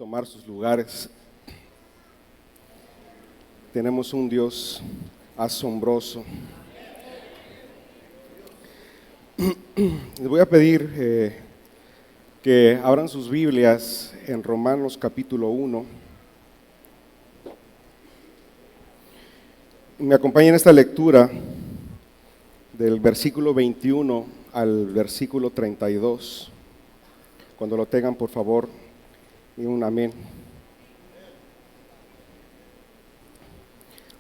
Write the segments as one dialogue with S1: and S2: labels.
S1: tomar sus lugares. Tenemos un Dios asombroso. Les voy a pedir que abran sus Biblias en Romanos capítulo 1. Me acompañen en esta lectura del versículo 21 al versículo 32. Cuando lo tengan, por favor, y un amén.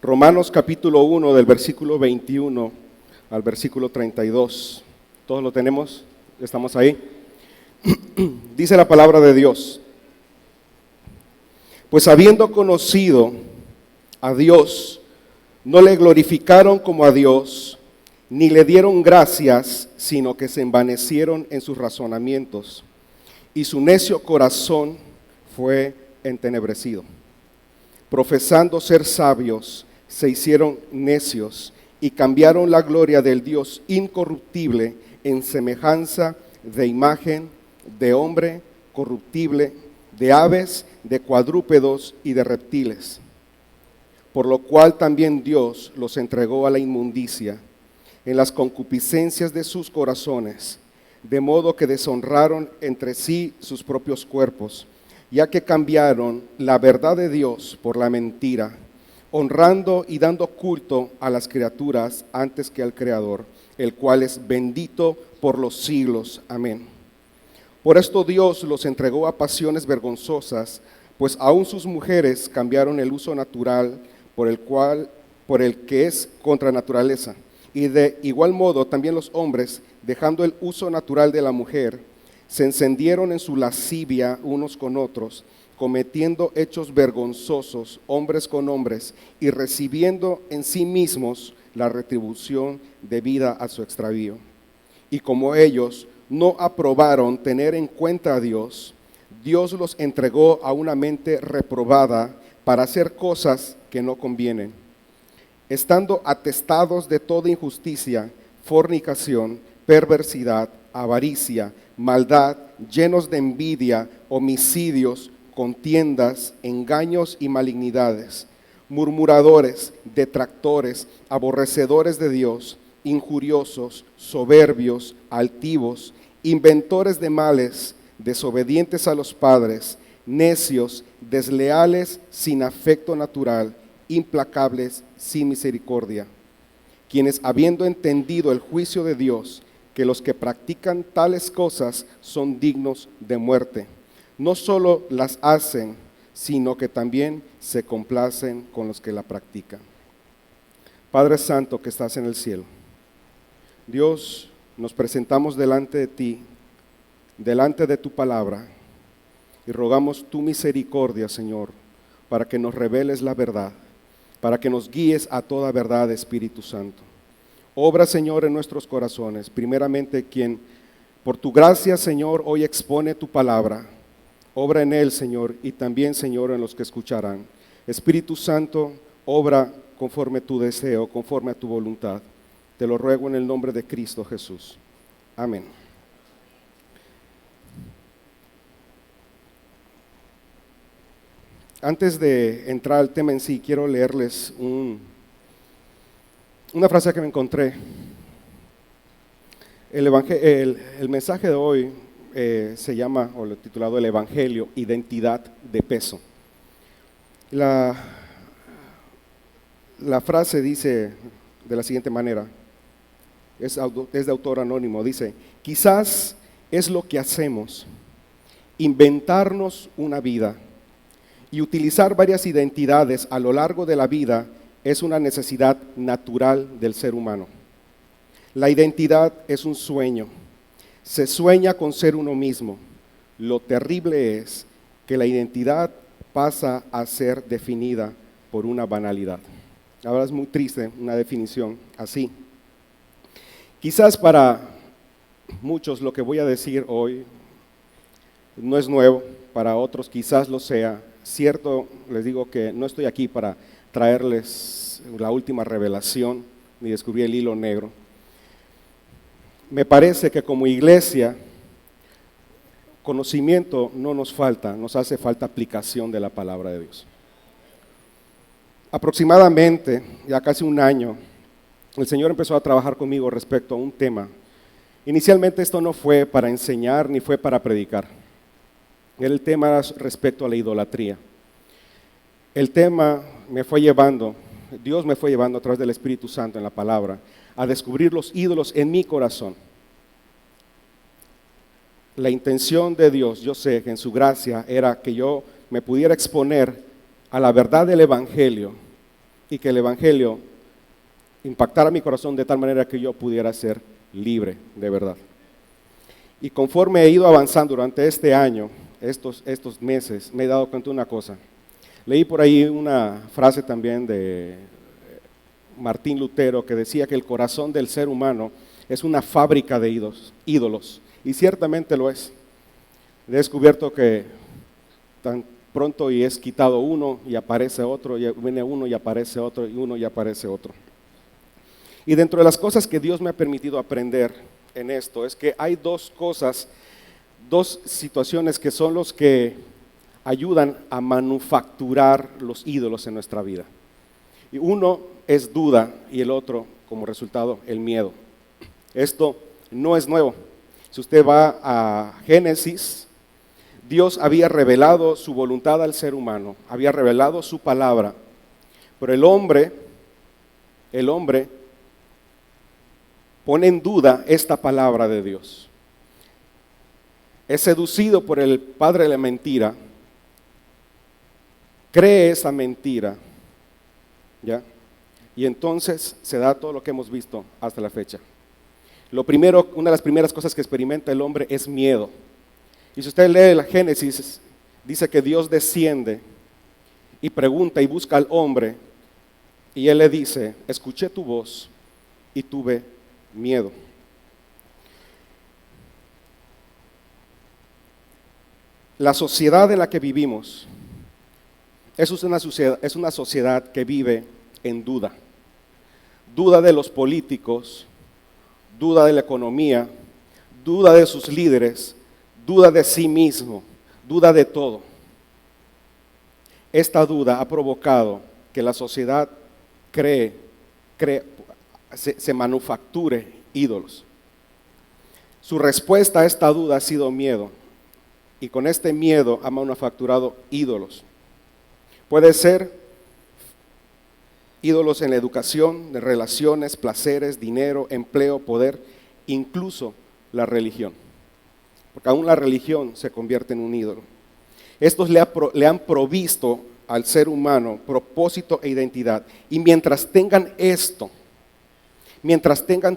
S1: Romanos capítulo 1 del versículo 21 al versículo 32. ¿Todos lo tenemos? ¿Estamos ahí? Dice la palabra de Dios: pues habiendo conocido a Dios, no le glorificaron como a Dios, ni le dieron gracias, sino que se envanecieron en sus razonamientos, y su necio corazón fue entenebrecido. Profesando ser sabios, se hicieron necios y cambiaron la gloria del Dios incorruptible en semejanza de imagen de hombre corruptible, de aves, de cuadrúpedos y de reptiles. Por lo cual también Dios los entregó a la inmundicia en las concupiscencias de sus corazones, de modo que deshonraron entre sí sus propios cuerpos, ya que cambiaron la verdad de Dios por la mentira, honrando y dando culto a las criaturas antes que al Creador, el cual es bendito por los siglos. Amén. Por esto Dios los entregó a pasiones vergonzosas, pues aún sus mujeres cambiaron el uso natural por el que es contra naturaleza. Y de igual modo también los hombres, dejando el uso natural de la mujer, se encendieron en su lascivia unos con otros, cometiendo hechos vergonzosos hombres con hombres, y recibiendo en sí mismos la retribución debida a su extravío. Y como ellos no aprobaron tener en cuenta a Dios, Dios los entregó a una mente reprobada para hacer cosas que no convienen, estando atestados de toda injusticia, fornicación, perversidad, avaricia, maldad, llenos de envidia, homicidios, contiendas, engaños y malignidades, murmuradores, detractores, aborrecedores de Dios, injuriosos, soberbios, altivos, inventores de males, desobedientes a los padres, necios, desleales, sin afecto natural, implacables, sin misericordia, quienes habiendo entendido el juicio de Dios, que los que practican tales cosas son dignos de muerte, no solo las hacen, sino que también se complacen con los que la practican. Padre Santo que estás en el cielo, Dios, nos presentamos delante de ti, delante de tu palabra, y rogamos tu misericordia, Señor, para que nos reveles la verdad, para que nos guíes a toda verdad, Espíritu Santo. Obra, Señor, en nuestros corazones, primeramente quien por tu gracia, Señor, hoy expone tu palabra. Obra en él, Señor, y también, Señor, en los que escucharán. Espíritu Santo, obra conforme a tu deseo, conforme a tu voluntad. Te lo ruego en el nombre de Cristo Jesús. Amén. Antes de entrar al tema en sí, quiero leerles una frase que me encontré. El mensaje de hoy se llama, o lo he titulado, el Evangelio, identidad de peso. La frase dice de la siguiente manera, es de autor anónimo, dice: quizás es lo que hacemos, inventarnos una vida y utilizar varias identidades a lo largo de la vida es una necesidad natural del ser humano. La identidad es un sueño. Se sueña con ser uno mismo. Lo terrible es que la identidad pasa a ser definida por una banalidad. Ahora es muy triste una definición así. Quizás para muchos lo que voy a decir hoy no es nuevo, para otros quizás lo sea. Cierto, les digo que no estoy aquí para traerles la última revelación ni descubrir el hilo negro. Me parece que como iglesia conocimiento no nos falta, nos hace falta aplicación de la palabra de Dios. Aproximadamente, ya casi un año, el Señor empezó a trabajar conmigo respecto a un tema. Inicialmente esto no fue para enseñar ni fue para predicar. El tema era respecto a la idolatría. El tema Dios me fue llevando a través del Espíritu Santo en la palabra, a descubrir los ídolos en mi corazón. La intención de Dios, yo sé que en su gracia, era que yo me pudiera exponer a la verdad del Evangelio y que el Evangelio impactara mi corazón de tal manera que yo pudiera ser libre de verdad. Y conforme he ido avanzando durante este año, estos meses, me he dado cuenta de una cosa. Leí por ahí una frase también de Martín Lutero que decía que el corazón del ser humano es una fábrica de ídolos, y ciertamente lo es. He descubierto que tan pronto y es quitado uno y aparece otro, y viene uno y aparece otro, y uno y aparece otro. Y dentro de las cosas que Dios me ha permitido aprender en esto, es que hay dos situaciones que son los que ayudan a manufacturar los ídolos en nuestra vida. Y uno es duda y el otro, como resultado, el miedo. Esto no es nuevo. Si usted va a Génesis, Dios había revelado su voluntad al ser humano, había revelado su palabra, pero el hombre pone en duda esta palabra de Dios. Es seducido por el padre de la mentira, cree esa mentira, ¿ya? Y entonces se da todo lo que hemos visto hasta la fecha. Una de las primeras cosas que experimenta el hombre es miedo. Y si usted lee la Génesis, dice que Dios desciende y pregunta y busca al hombre, y él le dice: escuché tu voz y tuve miedo. La sociedad en la que vivimos es una sociedad que vive en duda. Duda de los políticos, duda de la economía, duda de sus líderes, duda de sí mismo, duda de todo. Esta duda ha provocado que la sociedad se manufacture ídolos. Su respuesta a esta duda ha sido miedo, y con este miedo ha manufacturado ídolos. Puede ser ídolos en la educación, de relaciones, placeres, dinero, empleo, poder, incluso la religión. Porque aún la religión se convierte en un ídolo. Estos le han provisto al ser humano propósito e identidad. Y mientras tengan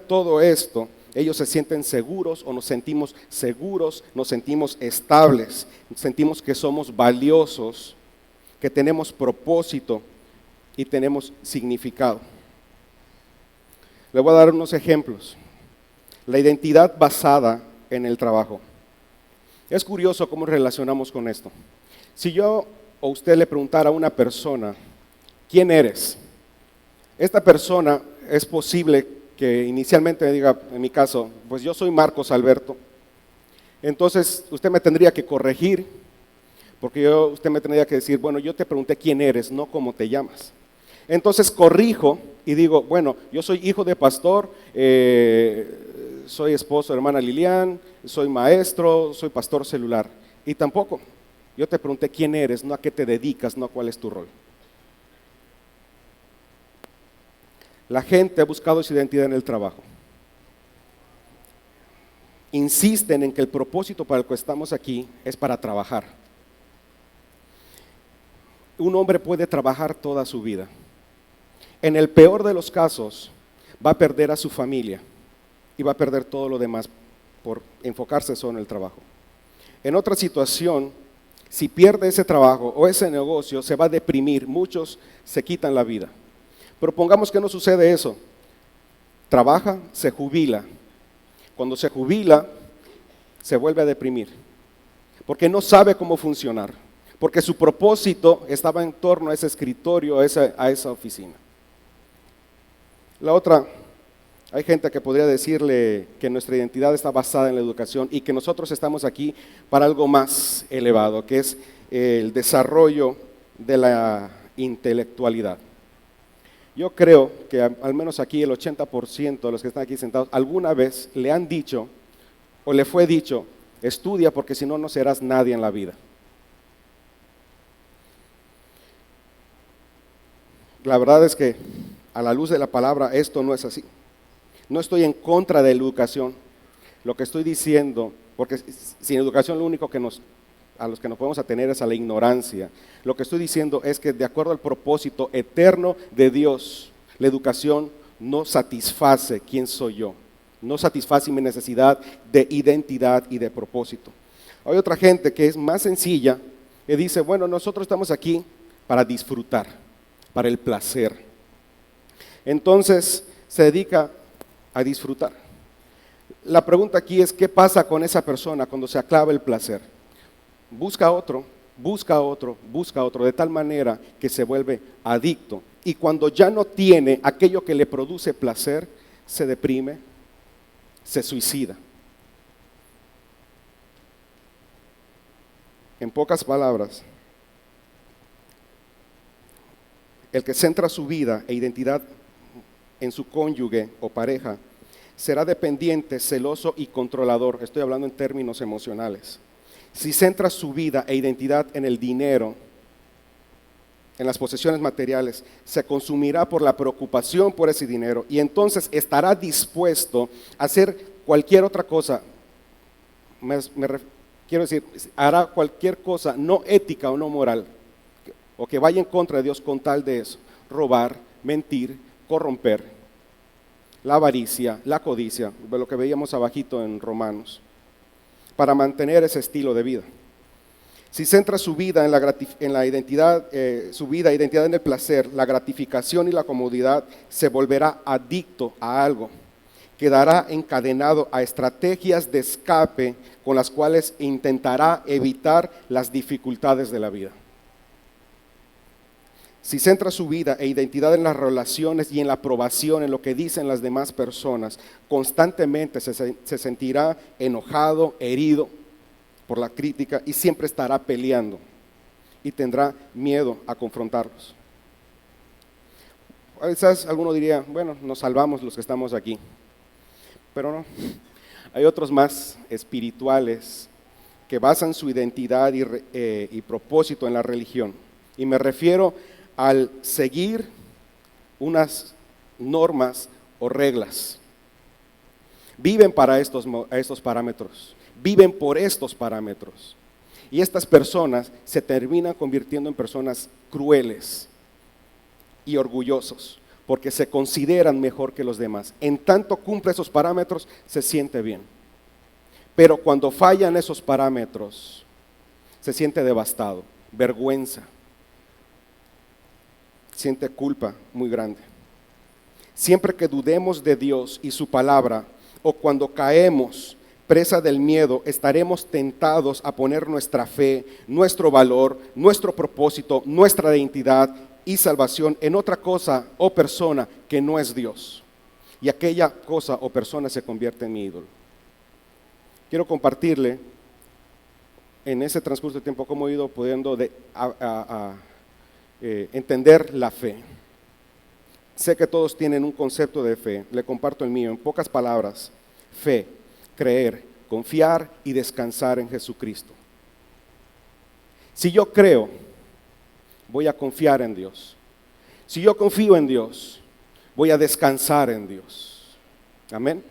S1: todo esto, ellos se sienten seguros, o nos sentimos seguros, nos sentimos estables, sentimos que somos valiosos, que tenemos propósito y tenemos significado. Le voy a dar unos ejemplos. La identidad basada en el trabajo. Es curioso cómo relacionamos con esto. Si yo o usted le preguntara a una persona: ¿quién eres? Esta persona es posible que inicialmente diga, en mi caso, pues yo soy Marcos Alberto. Entonces usted me tendría que corregir, porque usted me tendría que decir: bueno, yo te pregunté quién eres, no cómo te llamas. Entonces corrijo y digo: bueno, yo soy hijo de pastor, soy esposo de hermana Lilian, soy maestro, soy pastor celular. Y tampoco, yo te pregunté quién eres, no a qué te dedicas, no a cuál es tu rol. La gente ha buscado su identidad en el trabajo. Insisten en que el propósito para el que estamos aquí es para trabajar. Un hombre puede trabajar toda su vida. En el peor de los casos, va a perder a su familia y va a perder todo lo demás por enfocarse solo en el trabajo. En otra situación, si pierde ese trabajo o ese negocio, se va a deprimir. Muchos se quitan la vida. Pero pongamos que no sucede eso. Trabaja, se jubila. Cuando se jubila, se vuelve a deprimir, porque no sabe cómo funcionar, porque su propósito estaba en torno a ese escritorio, a esa oficina. La otra Hay gente que podría decirle que nuestra identidad está basada en la educación y que nosotros estamos aquí para algo más elevado, que es el desarrollo de la intelectualidad. Yo creo que al menos aquí el 80% de los que están aquí sentados alguna vez le han dicho o le fue dicho, estudia porque si no, no serás nadie en la vida. La verdad es que a la luz de la palabra esto no es así. No estoy en contra de la educación. Lo que estoy diciendo, porque sin educación lo único a los que nos podemos atener es a la ignorancia. Lo que estoy diciendo es que de acuerdo al propósito eterno de Dios, la educación no satisface quién soy yo. No satisface mi necesidad de identidad y de propósito. Hay otra gente que es más sencilla, que dice, bueno, nosotros estamos aquí para disfrutar, para el placer. Entonces se dedica a disfrutar. La pregunta aquí es, ¿qué pasa con esa persona cuando se acaba el placer? Busca otro, busca otro, busca otro, de tal manera que se vuelve adicto. Y cuando ya no tiene aquello que le produce placer, se deprime, se suicida. En pocas palabras, el que centra su vida e identidad en su cónyuge o pareja, será dependiente, celoso y controlador. Estoy hablando en términos emocionales. Si centra su vida e identidad en el dinero, en las posesiones materiales, se consumirá por la preocupación por ese dinero y entonces estará dispuesto a hacer cualquier otra cosa. Quiero decir, hará cualquier cosa no ética o no moral, o que vaya en contra de Dios con tal de eso. Robar, mentir, corromper, la avaricia, la codicia, de lo que veíamos abajito en Romanos, para mantener ese estilo de vida. Si centra su vida en la identidad, su vida e identidad en el placer, la gratificación y la comodidad, se volverá adicto a algo. Quedará encadenado a estrategias de escape con las cuales intentará evitar las dificultades de la vida. Si centra su vida e identidad en las relaciones y en la aprobación, en lo que dicen las demás personas, constantemente se sentirá enojado, herido por la crítica y siempre estará peleando y tendrá miedo a confrontarlos. Quizás alguno diría, bueno, nos salvamos los que estamos aquí, pero no. Hay otros más espirituales que basan su identidad y propósito en la religión. Y me refiero al seguir unas normas o reglas. Viven para estos parámetros, viven por estos parámetros. Y estas personas se terminan convirtiendo en personas crueles y orgullosos, porque se consideran mejor que los demás. En tanto cumple esos parámetros, se siente bien. Pero cuando fallan esos parámetros, se siente devastado, vergüenza, siente culpa muy grande. Siempre que dudemos de Dios y su palabra, o cuando caemos presa del miedo, estaremos tentados a poner nuestra fe, nuestro valor, nuestro propósito, nuestra identidad y salvación en otra cosa o persona que no es Dios. Y aquella cosa o persona se convierte en mi ídolo. Quiero compartirle en ese transcurso de tiempo cómo he ido pudiendo entender la fe. Sé que todos tienen un concepto de fe, le comparto el mío. En pocas palabras, fe, creer, confiar y descansar en Jesucristo. Si yo creo, voy a confiar en Dios. Si yo confío en Dios, voy a descansar en Dios. Amén.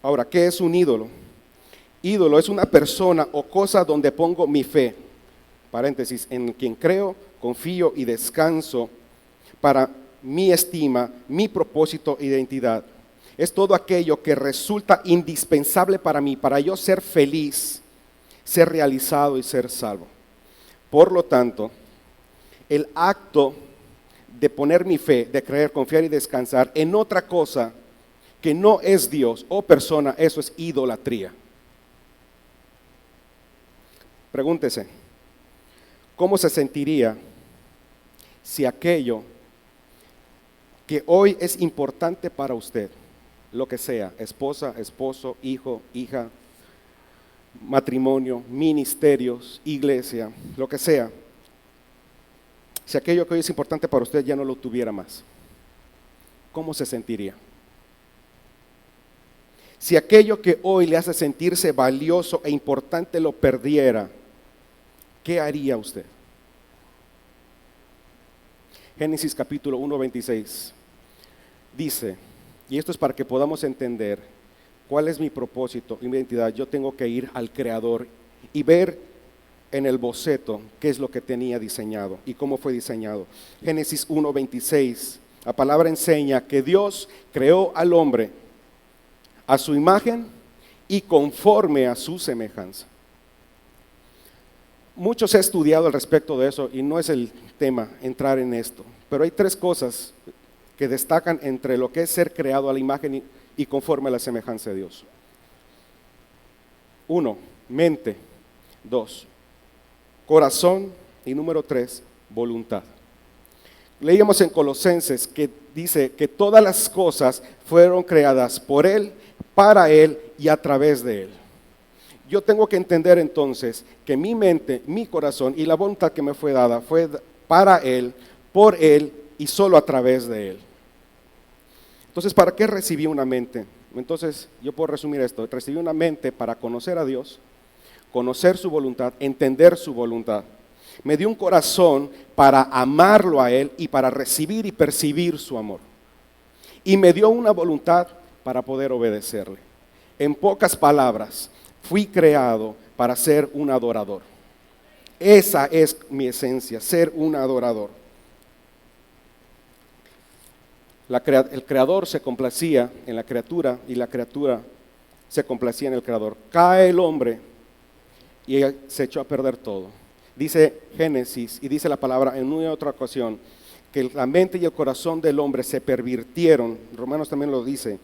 S1: Ahora, ¿qué es un ídolo? Ídolo es una persona o cosa donde pongo mi fe, paréntesis, en quien creo, confío y descanso para mi estima, mi propósito e identidad. Es todo aquello que resulta indispensable para mí, para yo ser feliz, ser realizado y ser salvo. Por lo tanto, el acto de poner mi fe, de creer, confiar y descansar en otra cosa que no es Dios o persona, eso es idolatría. Pregúntese, ¿cómo se sentiría si aquello que hoy es importante para usted, lo que sea, esposa, esposo, hijo, hija, matrimonio, ministerios, iglesia, lo que sea, si aquello que hoy es importante para usted ya no lo tuviera más, ¿cómo se sentiría? Si aquello que hoy le hace sentirse valioso e importante lo perdiera, ¿qué haría usted? Génesis capítulo 1:26 dice, y esto es para que podamos entender cuál es mi propósito y mi identidad. Yo tengo que ir al Creador y ver en el boceto qué es lo que tenía diseñado y cómo fue diseñado. Génesis 1:26, la palabra enseña que Dios creó al hombre a su imagen y conforme a su semejanza. Mucho se ha estudiado al respecto de eso y no es el tema entrar en esto, pero hay tres cosas que destacan entre lo que es ser creado a la imagen y conforme a la semejanza de Dios. 1, mente. 2, corazón. Y número 3, voluntad. Leíamos en Colosenses que dice que todas las cosas fueron creadas por Él, para Él y a través de Él. Yo tengo que entender entonces que mi mente, mi corazón y la voluntad que me fue dada fue para Él, por Él y solo a través de Él. Entonces, ¿para qué recibí una mente? Entonces, yo puedo resumir esto. Recibí una mente para conocer a Dios, conocer su voluntad, entender su voluntad. Me dio un corazón para amarlo a Él y para recibir y percibir su amor. Y me dio una voluntad para poder obedecerle. En pocas palabras, fui creado para ser un adorador. Esa es mi esencia, ser un adorador. El Creador se complacía en la criatura y la criatura se complacía en el Creador. Cae el hombre y se echó a perder todo. Dice Génesis y dice la palabra en una y otra ocasión que la mente y el corazón del hombre se pervirtieron. Romanos también lo dice.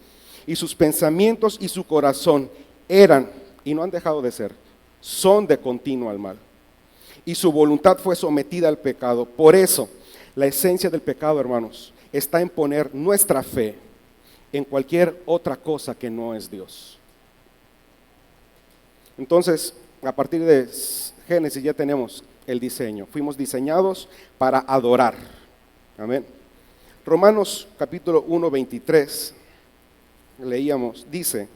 S1: Y sus pensamientos y su corazón eran, y no han dejado de ser, son de continuo al mal. Y su voluntad fue sometida al pecado. Por eso, la esencia del pecado, hermanos, está en poner nuestra fe en cualquier otra cosa que no es Dios. Entonces, a partir de Génesis ya tenemos el diseño. Fuimos diseñados para adorar. Amén. Romanos capítulo 1:23, leíamos, dice,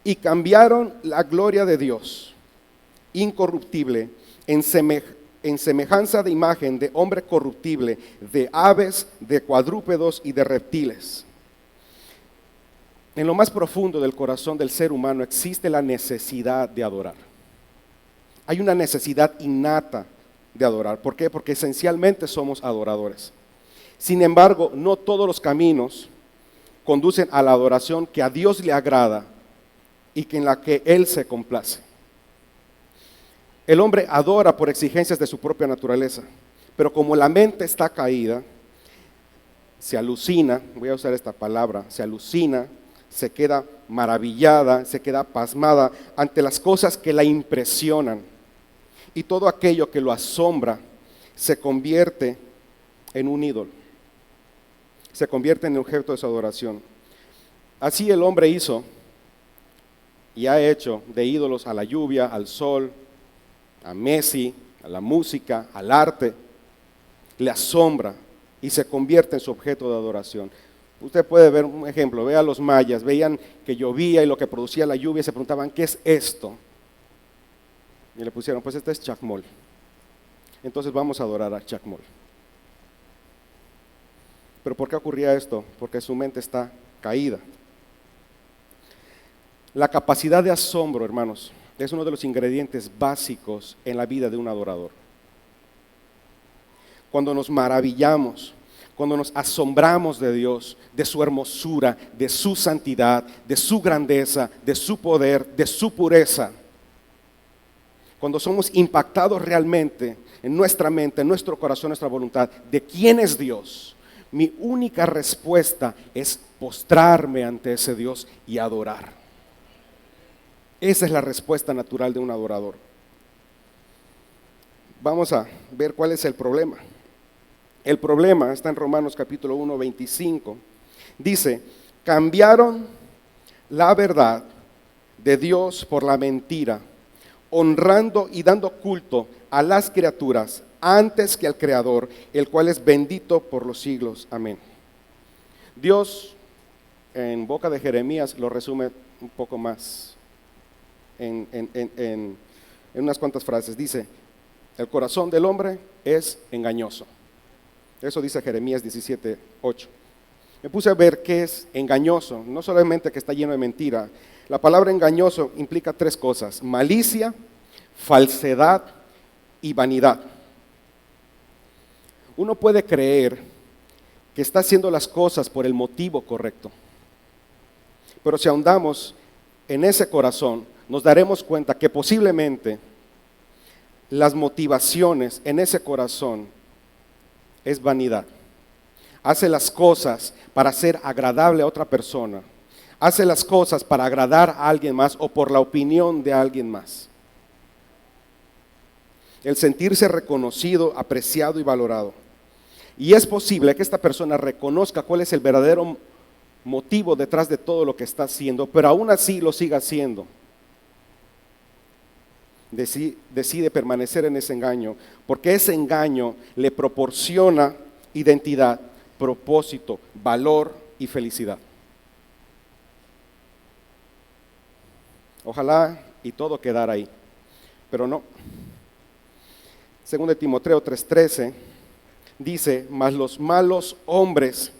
S1: y cambiaron la gloria de Dios, incorruptible, en semejanza de imagen de hombre corruptible, de aves, de cuadrúpedos y de reptiles. En lo más profundo del corazón del ser humano existe la necesidad de adorar. Hay una necesidad innata de adorar. ¿Por qué? Porque esencialmente somos adoradores. Sin embargo, no todos los caminos conducen a la adoración que a Dios le agrada y que en la que Él se complace. El hombre adora por exigencias de su propia naturaleza, pero como la mente está caída, se alucina, voy a usar esta palabra, se alucina, se queda maravillada, se queda pasmada ante las cosas que la impresionan. Y todo aquello que lo asombra se convierte en un ídolo, se convierte en objeto de su adoración. Así el hombre hizo y ha hecho de ídolos a la lluvia, al sol, a Messi, a la música, al arte. Le asombra y se convierte en su objeto de adoración. Usted puede ver un ejemplo, ve a los mayas, veían que llovía y lo que producía la lluvia, se preguntaban, ¿qué es esto? Y le pusieron, pues este es Chacmol. Entonces vamos a adorar a Chacmol. ¿Pero por qué ocurría esto? Porque su mente está caída. La capacidad de asombro, hermanos, es uno de los ingredientes básicos en la vida de un adorador. Cuando nos maravillamos, cuando nos asombramos de Dios, de su hermosura, de su santidad, de su grandeza, de su poder, de su pureza. Cuando somos impactados realmente en nuestra mente, en nuestro corazón, en nuestra voluntad, de quién es Dios, mi única respuesta es postrarme ante ese Dios y adorar. Esa es la respuesta natural de un adorador. Vamos a ver cuál es el problema. El problema está en Romanos capítulo 1, 25. Dice, cambiaron la verdad de Dios por la mentira, honrando y dando culto a las criaturas antes que al Creador, el cual es bendito por los siglos. Amén. Dios, en boca de Jeremías, lo resume un poco más en unas cuantas frases. Dice, el corazón del hombre es engañoso. Eso dice Jeremías 17:8. Me puse a ver qué es engañoso, no solamente que está lleno de mentira. La palabra engañoso implica tres cosas: malicia, falsedad y vanidad. Uno puede creer que está haciendo las cosas por el motivo correcto, pero si ahondamos en ese corazón, nos daremos cuenta que posiblemente las motivaciones en ese corazón es vanidad. Hace las cosas para ser agradable a otra persona. Hace las cosas para agradar a alguien más o por la opinión de alguien más. El sentirse reconocido, apreciado y valorado. Y es posible que esta persona reconozca cuál es el verdadero motivo detrás de todo lo que está haciendo, pero aún así lo siga haciendo. Decide permanecer en ese engaño, porque ese engaño le proporciona identidad, propósito, valor y felicidad. Ojalá y todo quedara ahí, pero no. Según de Timoteo 3:13 dice, mas los malos hombres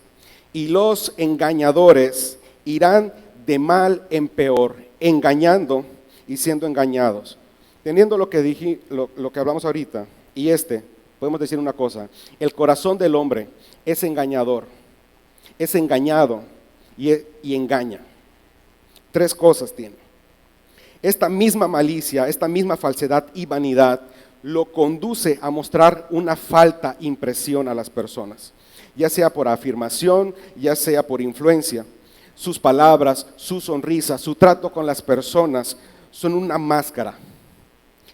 S1: y los engañadores irán de mal en peor, engañando y siendo engañados. Teniendo lo que hablamos ahorita y podemos decir una cosa: el corazón del hombre es engañador, es engañado y engaña. Tres cosas tiene. Esta misma malicia, esta misma falsedad y vanidad lo conduce a mostrar una falta impresión a las personas, ya sea por afirmación, ya sea por influencia. Sus palabras, su sonrisa, su trato con las personas son una máscara,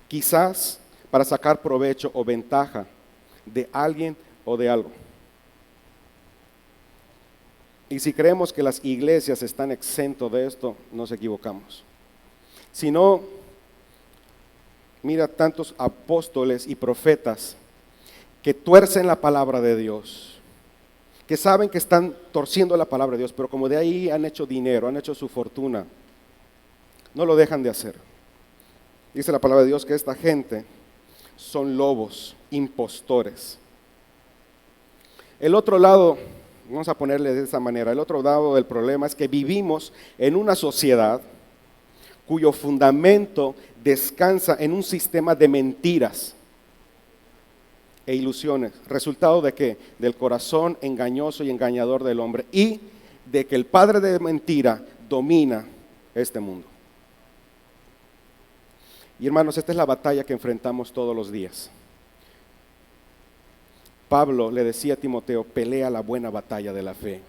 S1: quizás para sacar provecho o ventaja de alguien o de algo. Y si creemos que las iglesias están exentos de esto, nos equivocamos. Si no, mira tantos apóstoles y profetas que tuercen la palabra de Dios, que saben que están torciendo la palabra de Dios, pero como de ahí han hecho dinero, han hecho su fortuna, no lo dejan de hacer. Dice la palabra de Dios que esta gente son lobos, impostores. El otro lado, vamos a ponerle de esa manera, el otro lado del problema es que vivimos en una sociedad cuyo fundamento descansa en un sistema de mentiras e ilusiones. ¿Resultado de qué? Del corazón engañoso y engañador del hombre, y de que el padre de mentira domina este mundo. Y hermanos, esta es la batalla que enfrentamos todos los días. Pablo le decía a Timoteo, pelea la buena batalla de la fe.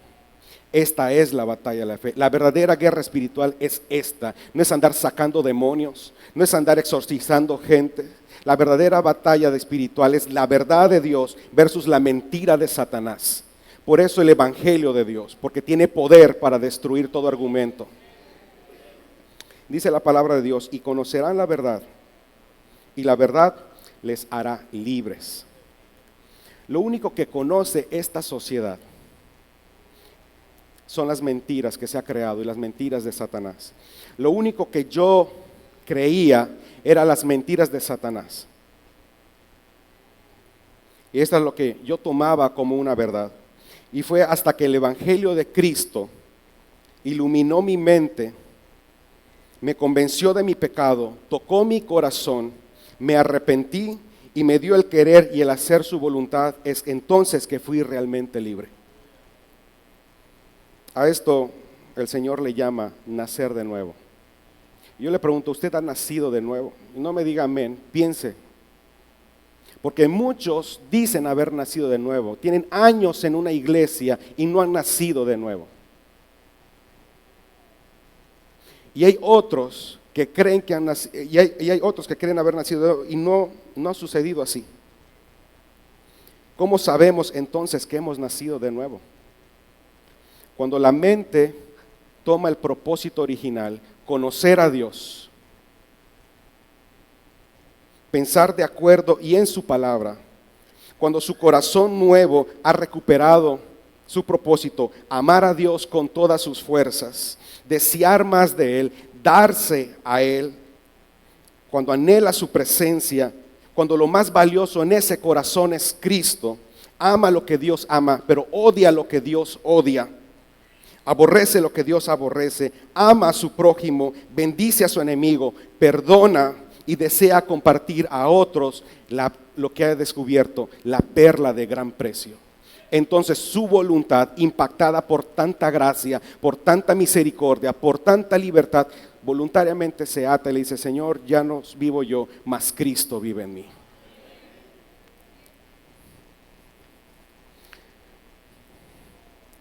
S1: Esta es la batalla de la fe. La verdadera guerra espiritual es esta. No es andar sacando demonios, no es andar exorcizando gente. La verdadera batalla espiritual es la verdad de Dios versus la mentira de Satanás. Por eso el evangelio de Dios, porque tiene poder para destruir todo argumento. Dice la palabra de Dios, y conocerán la verdad, y la verdad les hará libres. Lo único que conoce esta sociedad son las mentiras que se ha creado y las mentiras de Satanás. Lo único que yo creía eran las mentiras de Satanás. Y esto es lo que yo tomaba como una verdad. Y fue hasta que el evangelio de Cristo iluminó mi mente, me convenció de mi pecado, tocó mi corazón, me arrepentí y me dio el querer y el hacer su voluntad, es entonces que fui realmente libre. A esto el Señor le llama nacer de nuevo. Yo le pregunto, ¿usted ha nacido de nuevo? No me diga amén, piense. Porque muchos dicen haber nacido de nuevo, tienen años en una iglesia y no han nacido de nuevo. Y hay otros que creen que han nacido, y hay otros que creen haber nacido de nuevo y no ha sucedido así. ¿Cómo sabemos entonces que hemos nacido de nuevo? Cuando la mente toma el propósito original, conocer a Dios, pensar de acuerdo y en su palabra, cuando su corazón nuevo ha recuperado su propósito, amar a Dios con todas sus fuerzas, desear más de Él, darse a Él, cuando anhela su presencia, cuando lo más valioso en ese corazón es Cristo, ama lo que Dios ama, pero odia lo que Dios odia, aborrece lo que Dios aborrece, ama a su prójimo, bendice a su enemigo, perdona y desea compartir a otros lo que ha descubierto, la perla de gran precio. Entonces su voluntad, impactada por tanta gracia, por tanta misericordia, por tanta libertad, voluntariamente se ata y le dice: Señor, ya no vivo yo, mas Cristo vive en mí.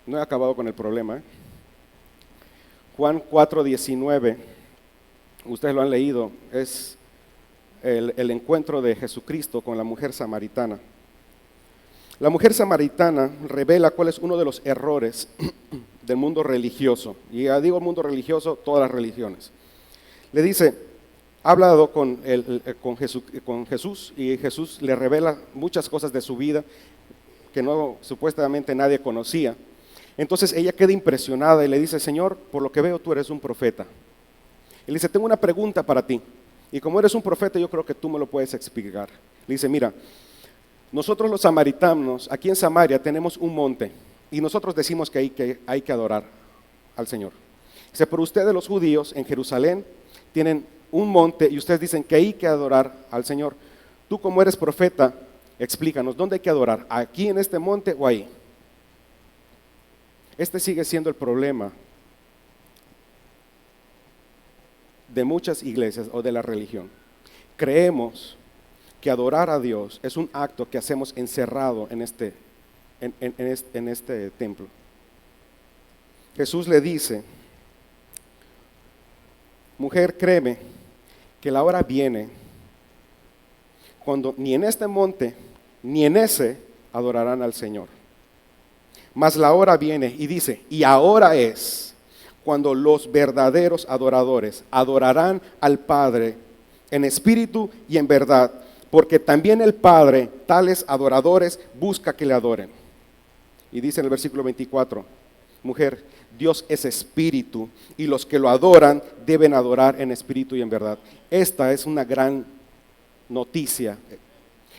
S1: No he acabado con el problema, ¿eh? Juan 4:19, ustedes lo han leído, es el encuentro de Jesucristo con la mujer samaritana. La mujer samaritana revela cuál es uno de los errores del mundo religioso. Y ya digo mundo religioso, todas las religiones. Le dice, ha hablado con Jesús y Jesús le revela muchas cosas de su vida que no supuestamente nadie conocía. Entonces ella queda impresionada y le dice: Señor, por lo que veo tú eres un profeta. Y le dice: tengo una pregunta para ti. Y como eres un profeta, yo creo que tú me lo puedes explicar. Le dice: mira, nosotros los samaritanos, aquí en Samaria tenemos un monte y nosotros decimos que hay que adorar al Señor. Dice: pero ustedes los judíos en Jerusalén tienen un monte y ustedes dicen que hay que adorar al Señor. Tú, como eres profeta, explícanos, ¿dónde hay que adorar? ¿Aquí en este monte o ahí? Este sigue siendo el problema de muchas iglesias o de la religión. Creemos que adorar a Dios es un acto que hacemos encerrado en este templo. Jesús le dice: mujer, créeme que la hora viene cuando ni en este monte ni en ese adorarán al Señor. Mas la hora viene, y dice, y ahora es cuando los verdaderos adoradores adorarán al Padre en espíritu y en verdad, porque también el Padre, tales adoradores, busca que le adoren. Y dice en el versículo 24, mujer, Dios es espíritu, y los que lo adoran deben adorar en espíritu y en verdad. Esta es una gran noticia.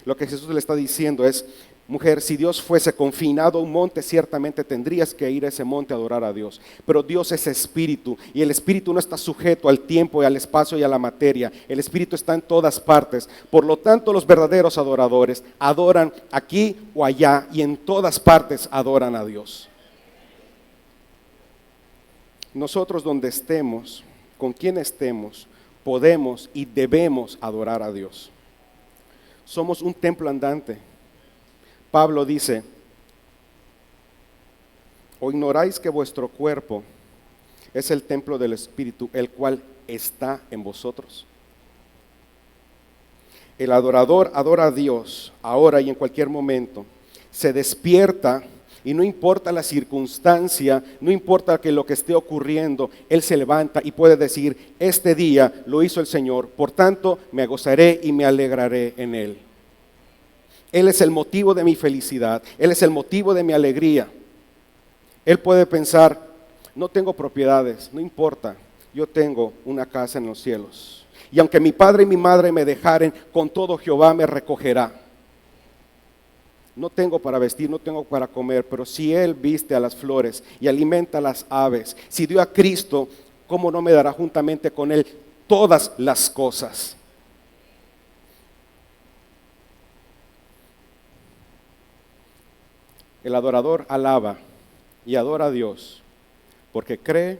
S1: Lo que Jesús le está diciendo es: mujer, si Dios fuese confinado a un monte, ciertamente tendrías que ir a ese monte a adorar a Dios. Pero Dios es espíritu, y el espíritu no está sujeto al tiempo y al espacio y a la materia. El espíritu está en todas partes. Por lo tanto, los verdaderos adoradores adoran aquí o allá, y en todas partes adoran a Dios. Nosotros, donde estemos, con quien estemos, podemos y debemos adorar a Dios. Somos un templo andante. Pablo dice: ¿o ignoráis que vuestro cuerpo es el templo del Espíritu, el cual está en vosotros? El adorador adora a Dios ahora y en cualquier momento. Se despierta y no importa la circunstancia, no importa que lo que esté ocurriendo, él se levanta y puede decir: este día lo hizo el Señor, por tanto me gozaré y me alegraré en él. Él es el motivo de mi felicidad, Él es el motivo de mi alegría. Él puede pensar: no tengo propiedades, no importa, yo tengo una casa en los cielos. Y aunque mi padre y mi madre me dejaren, con todo Jehová me recogerá. No tengo para vestir, no tengo para comer, pero si Él viste a las flores y alimenta a las aves, si dio a Cristo, ¿cómo no me dará juntamente con Él todas las cosas? El adorador alaba y adora a Dios porque cree,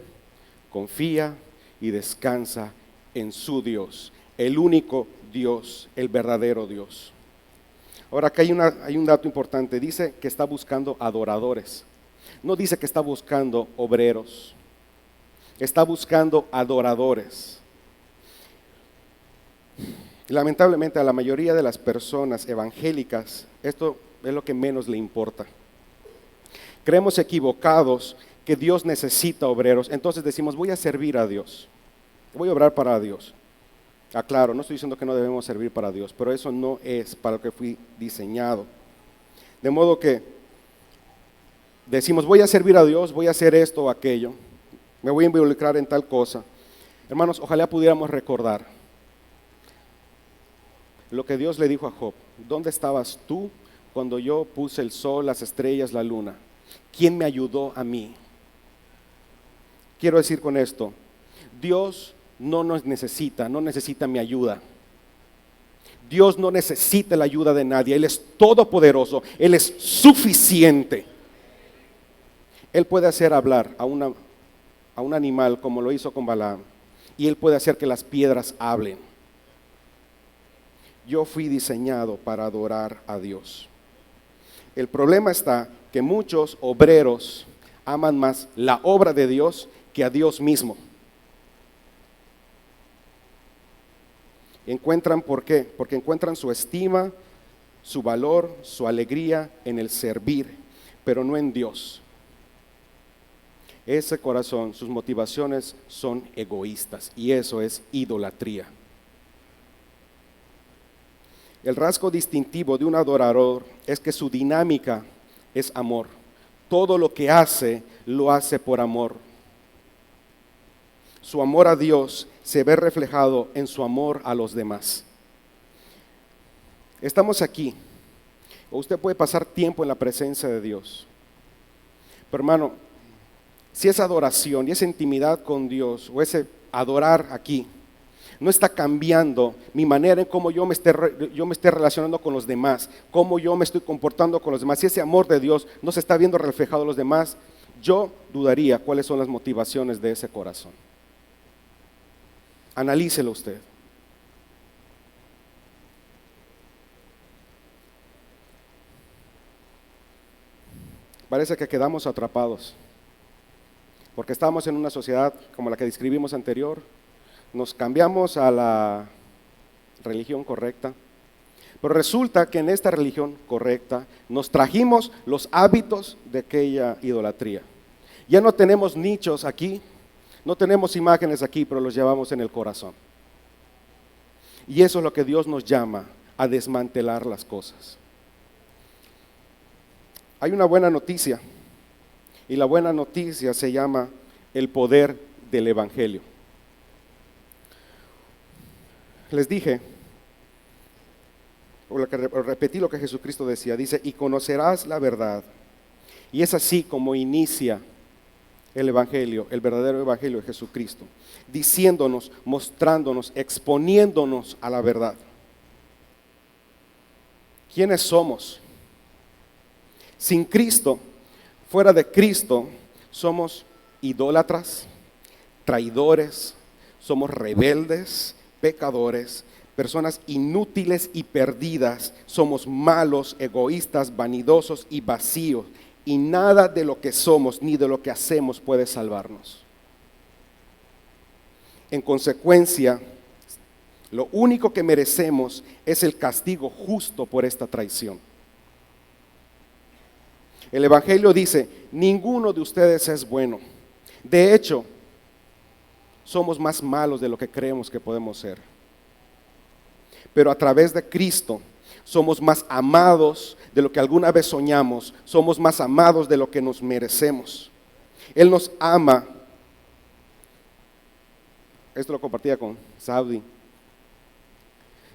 S1: confía y descansa en su Dios, el único Dios, el verdadero Dios. Ahora, acá hay un dato importante. Dice que está buscando adoradores. No dice que está buscando obreros. Está buscando adoradores. Lamentablemente a la mayoría de las personas evangélicas esto es lo que menos le importa. Creemos equivocados que Dios necesita obreros, entonces decimos, voy a servir a Dios, voy a obrar para Dios. Claro, no estoy diciendo que no debemos servir para Dios, pero eso no es para lo que fui diseñado. De modo que decimos, voy a servir a Dios, voy a hacer esto o aquello, me voy a involucrar en tal cosa. Hermanos, ojalá pudiéramos recordar lo que Dios le dijo a Job. ¿Dónde estabas tú cuando yo puse el sol, las estrellas, la luna? ¿Quién me ayudó a mí? Quiero decir con esto, Dios no nos necesita, no necesita mi ayuda. Dios no necesita la ayuda de nadie, Él es todopoderoso, Él es suficiente. Él puede hacer hablar a un animal como lo hizo con Balaam, y Él puede hacer que las piedras hablen. Yo fui diseñado para adorar a Dios. El problema está que muchos obreros aman más la obra de Dios que a Dios mismo. Encuentran, ¿por qué? Porque encuentran su estima, su valor, su alegría en el servir, pero no en Dios. Ese corazón, sus motivaciones son egoístas y eso es idolatría. El rasgo distintivo de un adorador es que su dinámica es amor. Todo lo que hace, lo hace por amor. Su amor a Dios se ve reflejado en su amor a los demás. Estamos aquí, o usted puede pasar tiempo en la presencia de Dios. Pero hermano, si esa adoración y esa intimidad con Dios, o ese adorar aquí, no está cambiando mi manera en cómo yo me esté relacionando con los demás, cómo yo me estoy comportando con los demás, si ese amor de Dios no se está viendo reflejado en los demás, yo dudaría cuáles son las motivaciones de ese corazón. Analícelo usted. Parece que quedamos atrapados, porque estamos en una sociedad como la que describimos anterior, nos cambiamos a la religión correcta, pero resulta que en esta religión correcta nos trajimos los hábitos de aquella idolatría. Ya no tenemos nichos aquí, no tenemos imágenes aquí, pero los llevamos en el corazón. Y eso es lo que Dios nos llama, a desmantelar las cosas. Hay una buena noticia, y la buena noticia se llama el poder del Evangelio. Les dije, repetí lo que Jesucristo decía, dice, y conocerás la verdad. Y es así como inicia el Evangelio, el verdadero Evangelio de Jesucristo, diciéndonos, mostrándonos, exponiéndonos a la verdad. ¿Quiénes somos? Sin Cristo, fuera de Cristo, somos idólatras, traidores, somos rebeldes, pecadores, personas inútiles y perdidas, somos malos, egoístas, vanidosos y vacíos, y nada de lo que somos ni de lo que hacemos puede salvarnos. En consecuencia, lo único que merecemos es el castigo justo por esta traición. El Evangelio dice, ninguno de ustedes es bueno. De hecho, somos más malos de lo que creemos que podemos ser. Pero a través de Cristo somos más amados de lo que alguna vez soñamos, somos más amados de lo que nos merecemos. Él nos ama. Esto lo compartía con Saudi.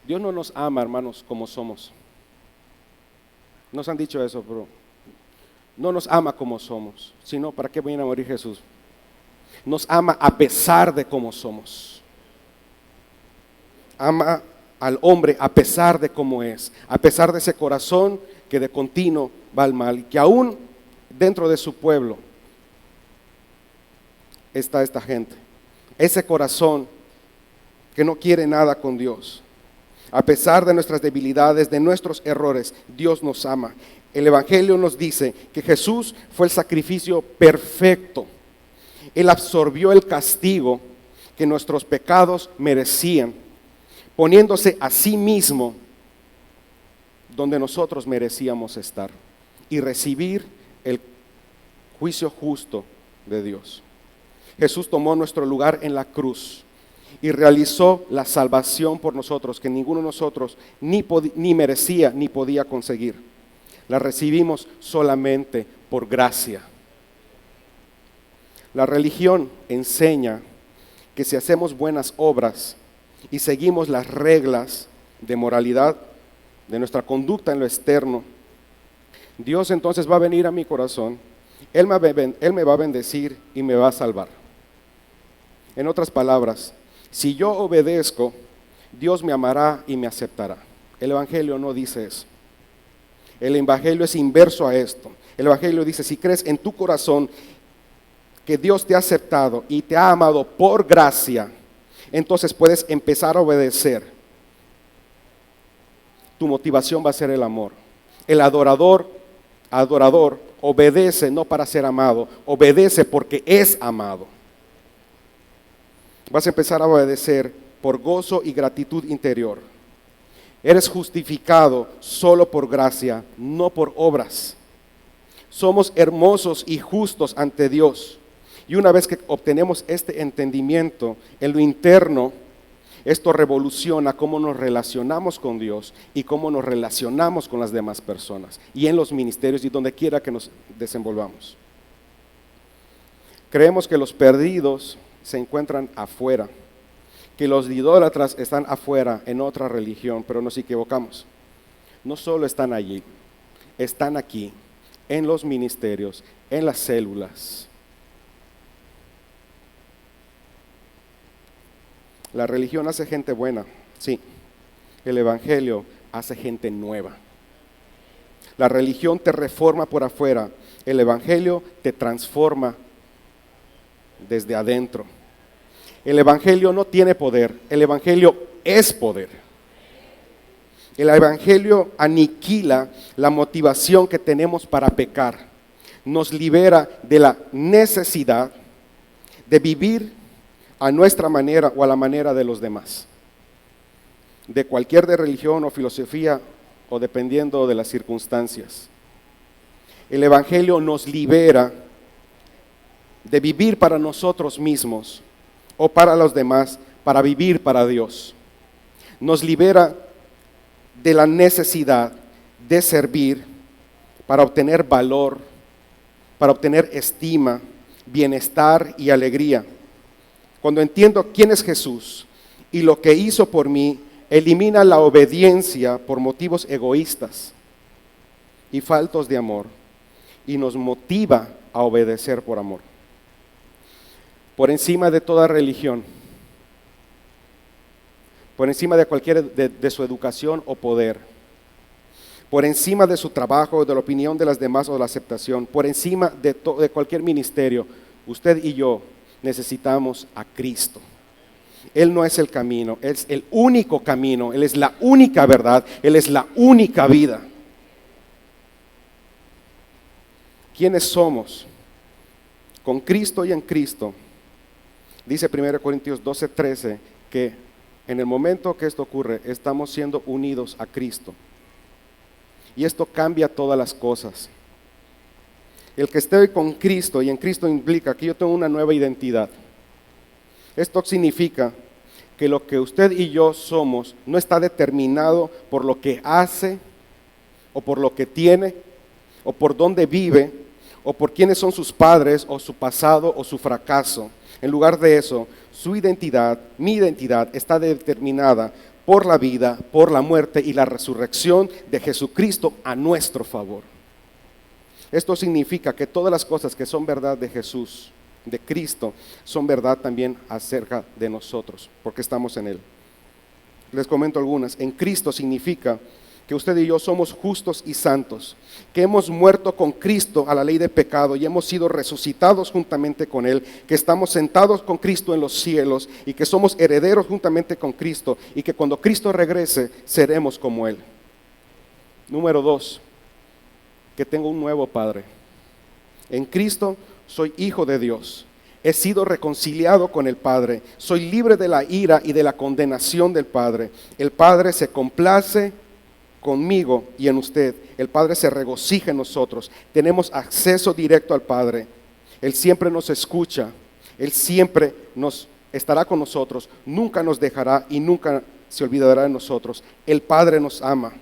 S1: Dios no nos ama, hermanos, como somos. Nos han dicho eso, pero no nos ama como somos, sino ¿para qué viene a morir Jesús? Nos ama a pesar de cómo somos. Ama al hombre a pesar de cómo es, a pesar de ese corazón que de continuo va al mal, y que aún dentro de su pueblo está esta gente, ese corazón que no quiere nada con Dios. A pesar de nuestras debilidades, de nuestros errores, Dios nos ama. El Evangelio nos dice que Jesús fue el sacrificio perfecto. Él absorbió el castigo que nuestros pecados merecían, poniéndose a sí mismo donde nosotros merecíamos estar y recibir el juicio justo de Dios. Jesús tomó nuestro lugar en la cruz y realizó la salvación por nosotros, que ninguno de nosotros ni merecía ni podía conseguir. La recibimos solamente por gracia. La religión enseña que si hacemos buenas obras y seguimos las reglas de moralidad, de nuestra conducta en lo externo, Dios entonces va a venir a mi corazón, Él me va a bendecir y me va a salvar. En otras palabras, si yo obedezco, Dios me amará y me aceptará. El Evangelio no dice eso. El Evangelio es inverso a esto. El Evangelio dice, si crees en tu corazón que Dios te ha aceptado y te ha amado por gracia, entonces puedes empezar a obedecer. Tu motivación va a ser el amor. El adorador obedece no para ser amado, obedece porque es amado. Vas a empezar a obedecer por gozo y gratitud interior. Eres justificado solo por gracia, no por obras. Somos hermosos y justos ante Dios. Y una vez que obtenemos este entendimiento en lo interno, esto revoluciona cómo nos relacionamos con Dios y cómo nos relacionamos con las demás personas y en los ministerios y donde quiera que nos desenvolvamos. Creemos que los perdidos se encuentran afuera, que los idólatras están afuera en otra religión, pero nos equivocamos. No solo están allí, están aquí, en los ministerios, en las células. La religión hace gente buena, sí. El Evangelio hace gente nueva. La religión te reforma por afuera, el Evangelio te transforma desde adentro. El Evangelio no tiene poder, el Evangelio es poder. El Evangelio aniquila la motivación que tenemos para pecar. Nos libera de la necesidad de vivir a nuestra manera o a la manera de los demás. De cualquier religión o filosofía o dependiendo de las circunstancias. El Evangelio nos libera de vivir para nosotros mismos o para los demás, para vivir para Dios. Nos libera de la necesidad de servir para obtener valor, para obtener estima, bienestar y alegría. Cuando entiendo quién es Jesús y lo que hizo por mí, elimina la obediencia por motivos egoístas y faltos de amor y nos motiva a obedecer por amor. Por encima de toda religión, por encima de cualquier de su educación o poder, por encima de su trabajo, de la opinión de las demás o de la aceptación, por encima de cualquier ministerio, usted y yo necesitamos a Cristo. Él no es el camino, Él es el único camino, Él es la única verdad, Él es la única vida. ¿Quiénes somos? Con Cristo y en Cristo. Dice 1 Corintios 12:13 que en el momento que esto ocurre, estamos siendo unidos a Cristo. Y esto cambia todas las cosas. El que esté con Cristo y en Cristo implica que yo tengo una nueva identidad. Esto significa que lo que usted y yo somos no está determinado por lo que hace, o por lo que tiene, o por dónde vive, o por quiénes son sus padres, o su pasado, o su fracaso. En lugar de eso, su identidad, mi identidad, está determinada por la vida, por la muerte y la resurrección de Jesucristo a nuestro favor. Esto significa que todas las cosas que son verdad de Jesús, de Cristo, son verdad también acerca de nosotros, porque estamos en Él. Les comento algunas. En Cristo significa que usted y yo somos justos y santos, que hemos muerto con Cristo a la ley de pecado y hemos sido resucitados juntamente con Él, que estamos sentados con Cristo en los cielos y que somos herederos juntamente con Cristo y que cuando Cristo regrese seremos como Él. Número 2, que tengo un nuevo Padre. En Cristo soy hijo de Dios. He sido reconciliado con el Padre. Soy libre de la ira y de la condenación del Padre. El Padre se complace conmigo y en usted, el Padre se regocija en nosotros. Tenemos acceso directo al Padre. Él siempre nos escucha. Él siempre nos estará con nosotros. Nunca nos dejará y nunca se olvidará de nosotros. El Padre nos ama.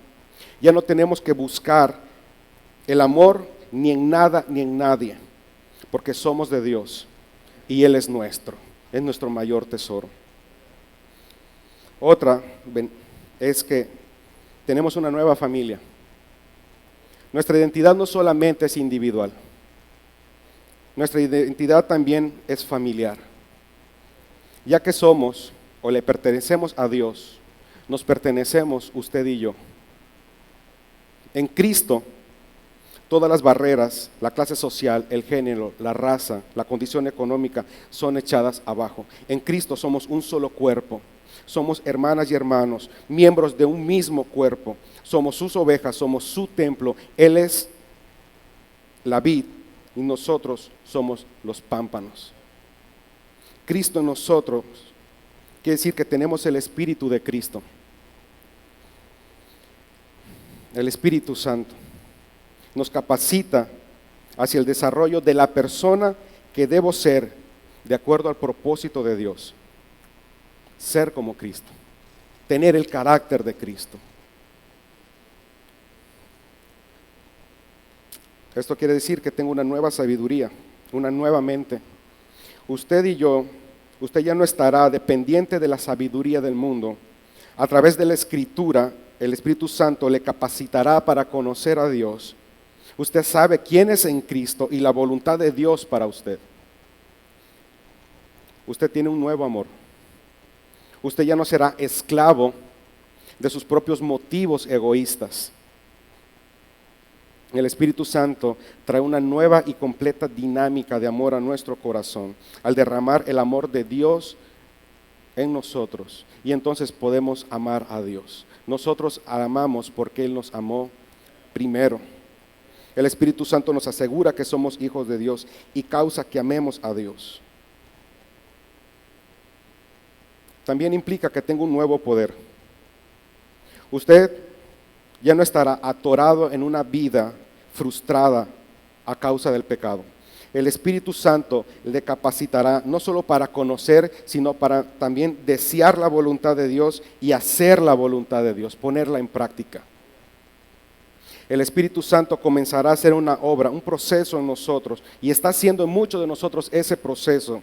S1: Ya no tenemos que buscar el amor ni en nada ni en nadie, porque somos de Dios y Él es nuestro mayor tesoro. Otra es que tenemos una nueva familia. Nuestra identidad no solamente es individual, nuestra identidad también es familiar. Ya que somos o le pertenecemos a Dios, nos pertenecemos usted y yo. En Cristo, todas las barreras, la clase social, el género, la raza, la condición económica son echadas abajo. En Cristo somos un solo cuerpo. Somos hermanas y hermanos, miembros de un mismo cuerpo. Somos sus ovejas, somos su templo. Él es la vid y nosotros somos los pámpanos. Cristo en nosotros quiere decir que tenemos el Espíritu de Cristo. El Espíritu Santo nos capacita hacia el desarrollo de la persona que debo ser de acuerdo al propósito de Dios. Ser como Cristo, tener el carácter de Cristo. Esto quiere decir que tengo una nueva sabiduría, una nueva mente. Usted y yo, usted ya no estará dependiente de la sabiduría del mundo. A través de la Escritura, el Espíritu Santo le capacitará para conocer a Dios. Usted sabe quién es en Cristo y la voluntad de Dios para usted. Usted tiene un nuevo amor. Usted ya no será esclavo de sus propios motivos egoístas. El Espíritu Santo trae una nueva y completa dinámica de amor a nuestro corazón al derramar el amor de Dios en nosotros, y entonces podemos amar a Dios. Nosotros amamos porque Él nos amó primero. El Espíritu Santo nos asegura que somos hijos de Dios y causa que amemos a Dios. También implica que tengo un nuevo poder. Usted ya no estará atorado en una vida frustrada a causa del pecado. El Espíritu Santo le capacitará no solo para conocer, sino para también desear la voluntad de Dios y hacer la voluntad de Dios, ponerla en práctica. El Espíritu Santo comenzará a hacer una obra, un proceso en nosotros, y está haciendo en muchos de nosotros ese proceso.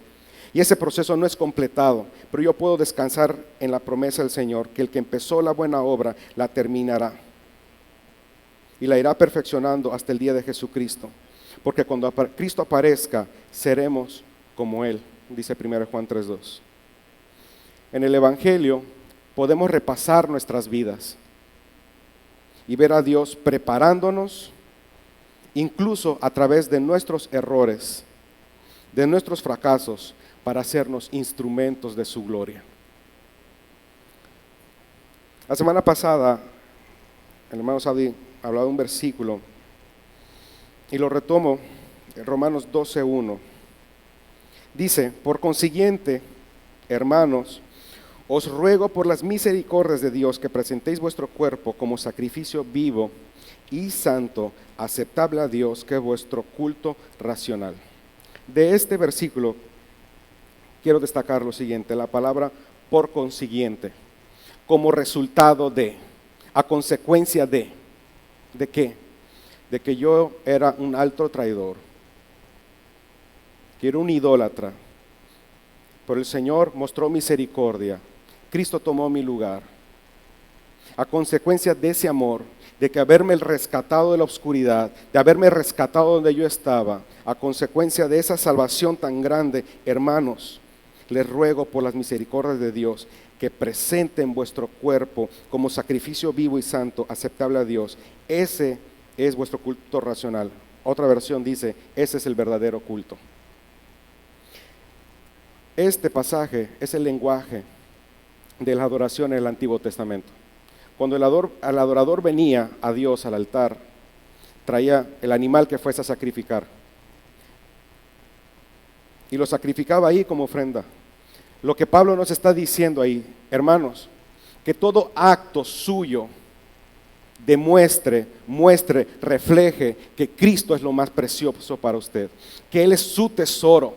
S1: Y ese proceso no es completado, pero yo puedo descansar en la promesa del Señor, que el que empezó la buena obra la terminará. Y la irá perfeccionando hasta el día de Jesucristo. Porque cuando Cristo aparezca, seremos como Él, dice 1 Juan 3:2. En el Evangelio podemos repasar nuestras vidas y ver a Dios preparándonos, incluso a través de nuestros errores, de nuestros fracasos, para hacernos instrumentos de su gloria. La semana pasada, el hermano Saudi hablaba de un versículo, y lo retomo, en Romanos 12:1. Dice: por consiguiente, hermanos, os ruego por las misericordias de Dios que presentéis vuestro cuerpo como sacrificio vivo y santo, aceptable a Dios, que es vuestro culto racional. De este versículo quiero destacar lo siguiente: la palabra por consiguiente, como resultado de, a consecuencia de qué? De que yo era un alto traidor, que era un idólatra, pero el Señor mostró misericordia. Cristo tomó mi lugar. A consecuencia de ese amor, de que haberme rescatado de la oscuridad, de haberme rescatado donde yo estaba, a consecuencia de esa salvación tan grande, hermanos, les ruego por las misericordias de Dios que presenten vuestro cuerpo como sacrificio vivo y santo, aceptable a Dios. Ese es vuestro culto racional. Otra versión dice: ese es el verdadero culto. Este pasaje es el lenguaje de la adoración en el Antiguo Testamento. Cuando el adorador venía a Dios al altar, traía el animal que fuese a sacrificar y lo sacrificaba ahí como ofrenda. Lo que Pablo nos está diciendo ahí, hermanos, que todo acto suyo muestre, refleje que Cristo es lo más precioso para usted, que Él es su tesoro.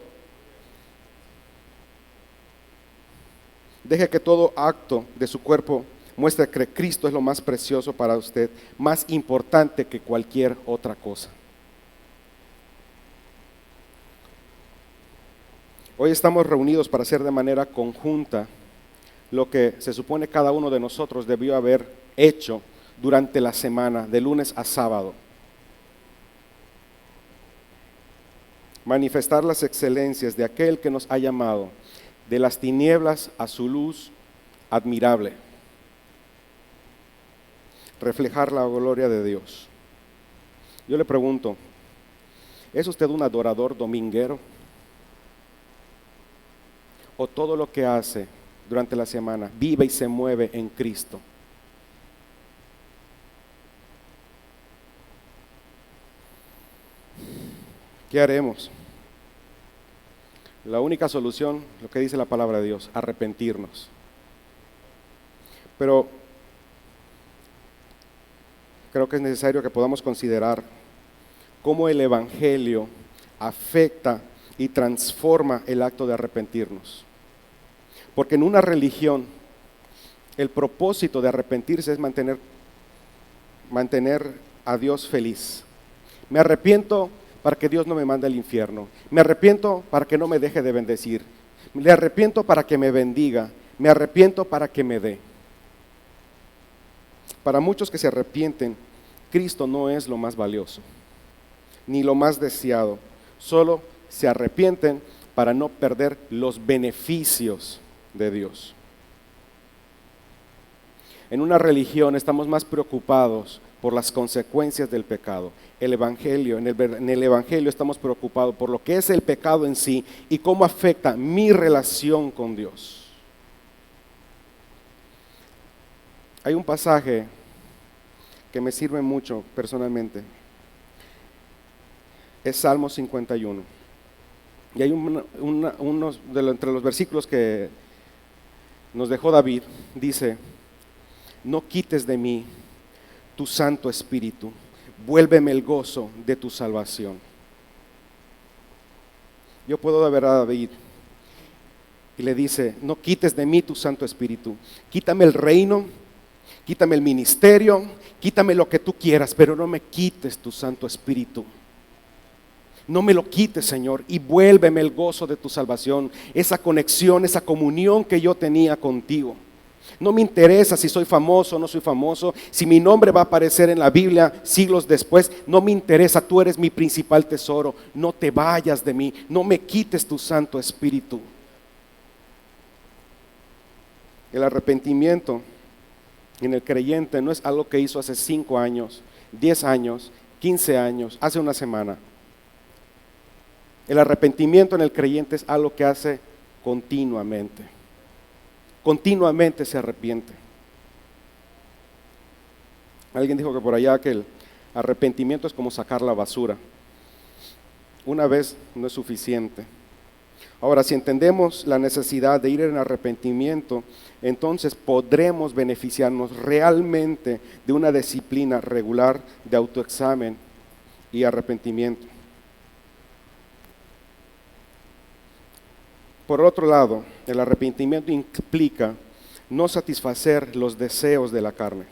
S1: Deje que todo acto de su cuerpo muestre que Cristo es lo más precioso para usted, más importante que cualquier otra cosa. Hoy estamos reunidos para hacer de manera conjunta lo que se supone cada uno de nosotros debió haber hecho durante la semana, de lunes a sábado. Manifestar las excelencias de aquel que nos ha llamado de las tinieblas a su luz admirable. Reflejar la gloria de Dios. Yo le pregunto, ¿es usted un adorador dominguero? ¿O todo lo que hace durante la semana vive y se mueve en Cristo? ¿Qué haremos? La única solución, lo que dice la palabra de Dios, arrepentirnos. Pero creo que es necesario que podamos considerar cómo el Evangelio afecta y transforma el acto de arrepentirnos. Porque en una religión, el propósito de arrepentirse es mantener a Dios feliz. Me arrepiento para que Dios no me mande al infierno. Me arrepiento para que no me deje de bendecir. Me arrepiento para que me bendiga. Me arrepiento para que me dé. Para muchos que se arrepienten, Cristo no es lo más valioso, ni lo más deseado. Solo se arrepienten para no perder los beneficios de Dios. En una religión estamos más preocupados por las consecuencias del pecado. En el Evangelio estamos preocupados por lo que es el pecado en sí y cómo afecta mi relación con Dios. Hay un pasaje que me sirve mucho personalmente. Es Salmo 51. Y hay entre los versículos que nos dejó David, dice: no quites de mí tu Santo Espíritu, vuélveme el gozo de tu salvación. Yo puedo ver a David y le dice: no quites de mí tu Santo Espíritu, quítame el reino, quítame el ministerio, quítame lo que tú quieras, pero no me quites tu Santo Espíritu. No me lo quites, Señor, y vuélveme el gozo de tu salvación, esa conexión, esa comunión que yo tenía contigo. No me interesa si soy famoso o no soy famoso, si mi nombre va a aparecer en la Biblia siglos después, no me interesa, tú eres mi principal tesoro, no te vayas de mí, no me quites tu Santo Espíritu. El arrepentimiento en el creyente no es algo que hizo hace 5 años, 10 años, 15 años, hace una semana. El arrepentimiento en el creyente es algo que hace continuamente. Continuamente se arrepiente. Alguien dijo que por allá que el arrepentimiento es como sacar la basura. Una vez no es suficiente. Ahora, si entendemos la necesidad de ir en arrepentimiento, entonces podremos beneficiarnos realmente de una disciplina regular de autoexamen y arrepentimiento. Por otro lado, el arrepentimiento implica no satisfacer los deseos de la carne.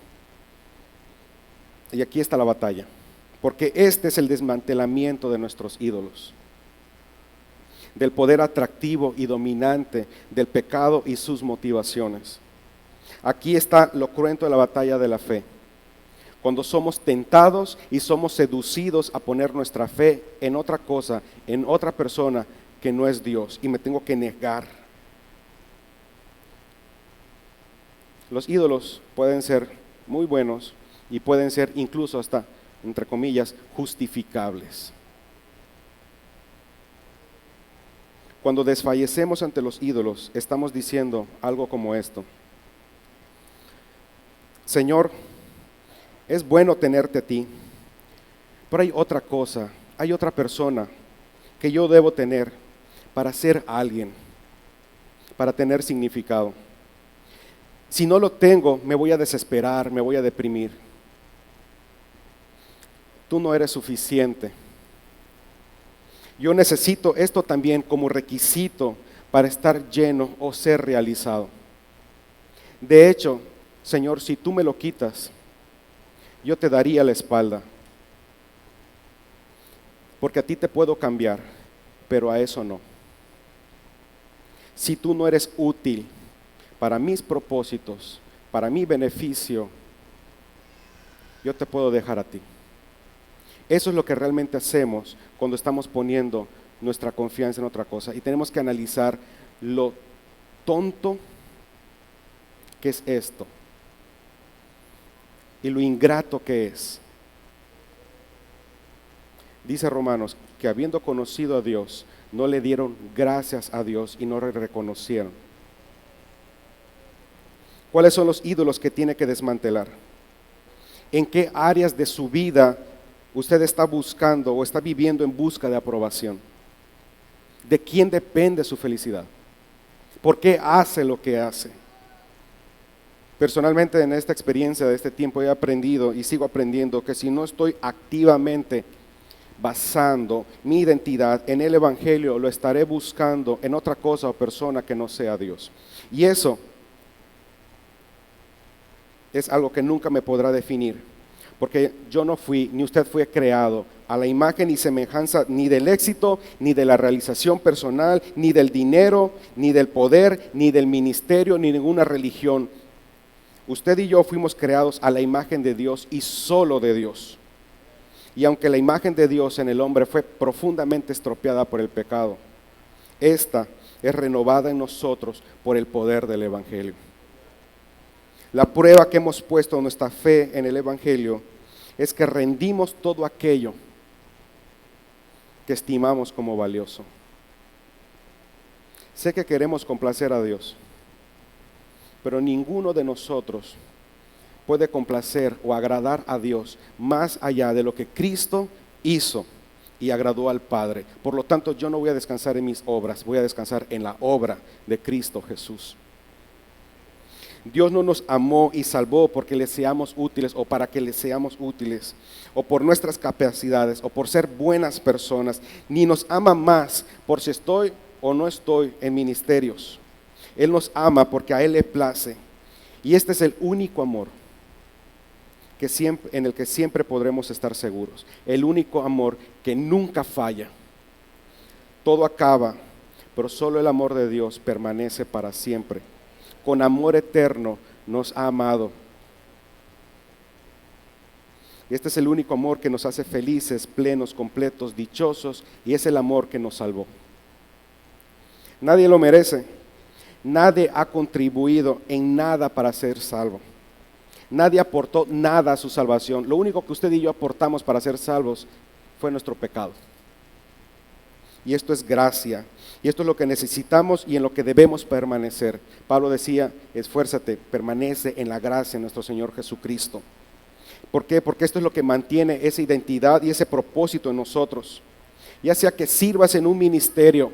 S1: Y aquí está la batalla, porque este es el desmantelamiento de nuestros ídolos, del poder atractivo y dominante del pecado y sus motivaciones. Aquí está lo cruento de la batalla de la fe. Cuando somos tentados y somos seducidos a poner nuestra fe en otra cosa, en otra persona que no es Dios, y me tengo que negar. Los ídolos pueden ser muy buenos y pueden ser incluso hasta, entre comillas, justificables. Cuando desfallecemos ante los ídolos, estamos diciendo algo como esto: Señor, es bueno tenerte a ti, pero hay otra cosa, hay otra persona que yo debo tener para ser alguien, para tener significado. Si no lo tengo, me voy a desesperar, me voy a deprimir. tú no eres suficiente. Yo necesito esto también como requisito para estar lleno o ser realizado. De hecho, Señor, si tú me lo quitas, yo te daría la espalda. Porque a ti te puedo cambiar, pero a eso no. Si tú no eres útil para mis propósitos, para mi beneficio, yo te puedo dejar a ti. Eso es lo que realmente hacemos cuando estamos poniendo nuestra confianza en otra cosa. Y tenemos que analizar lo tonto que es esto y lo ingrato que es. Dice Romanos que habiendo conocido a Dios, no le dieron gracias a Dios y no le reconocieron. ¿Cuáles son los ídolos que tiene que desmantelar? ¿En qué áreas de su vida usted está buscando o está viviendo en busca de aprobación? ¿De quién depende su felicidad? ¿Por qué hace lo que hace? Personalmente, en esta experiencia de este tiempo he aprendido y sigo aprendiendo que si no estoy activamente basando mi identidad en el Evangelio, lo estaré buscando en otra cosa o persona que no sea Dios. Y eso es algo que nunca me podrá definir, porque yo no fui, ni usted fue creado a la imagen y semejanza ni del éxito, ni de la realización personal, ni del dinero, ni del poder, ni del ministerio, ni ninguna religión. Usted y yo fuimos creados a la imagen de Dios y solo de Dios. Y aunque la imagen de Dios en el hombre fue profundamente estropeada por el pecado, esta es renovada en nosotros por el poder del Evangelio. La prueba que hemos puesto nuestra fe en el Evangelio es que rendimos todo aquello que estimamos como valioso. Sé que queremos complacer a Dios, pero ninguno de nosotros puede complacer o agradar a Dios más allá de lo que Cristo hizo y agradó al Padre. Por lo tanto, yo no voy a descansar en mis obras, voy a descansar en la obra de Cristo Jesús. Dios no nos amó y salvó porque le seamos útiles o para que le seamos útiles, o por nuestras capacidades, o por ser buenas personas, ni nos ama más por si estoy o no estoy en ministerios. Él nos ama porque a Él le place, y este es el único amor en el que siempre podremos estar seguros, el único amor que nunca falla. Todo acaba, pero solo el amor de Dios permanece para siempre. Con amor eterno nos ha amado. Y este es el único amor que nos hace felices, plenos, completos, dichosos, y es el amor que nos salvó. Nadie lo merece. Nadie ha contribuido en nada para ser salvo. Nadie aportó nada a su salvación. Lo único que usted y yo aportamos para ser salvos fue nuestro pecado. Y esto es gracia. Y esto es lo que necesitamos y en lo que debemos permanecer. Pablo decía, esfuérzate, permanece en la gracia de nuestro Señor Jesucristo. ¿Por qué? Porque esto es lo que mantiene esa identidad y ese propósito en nosotros. Ya sea que sirvas en un ministerio,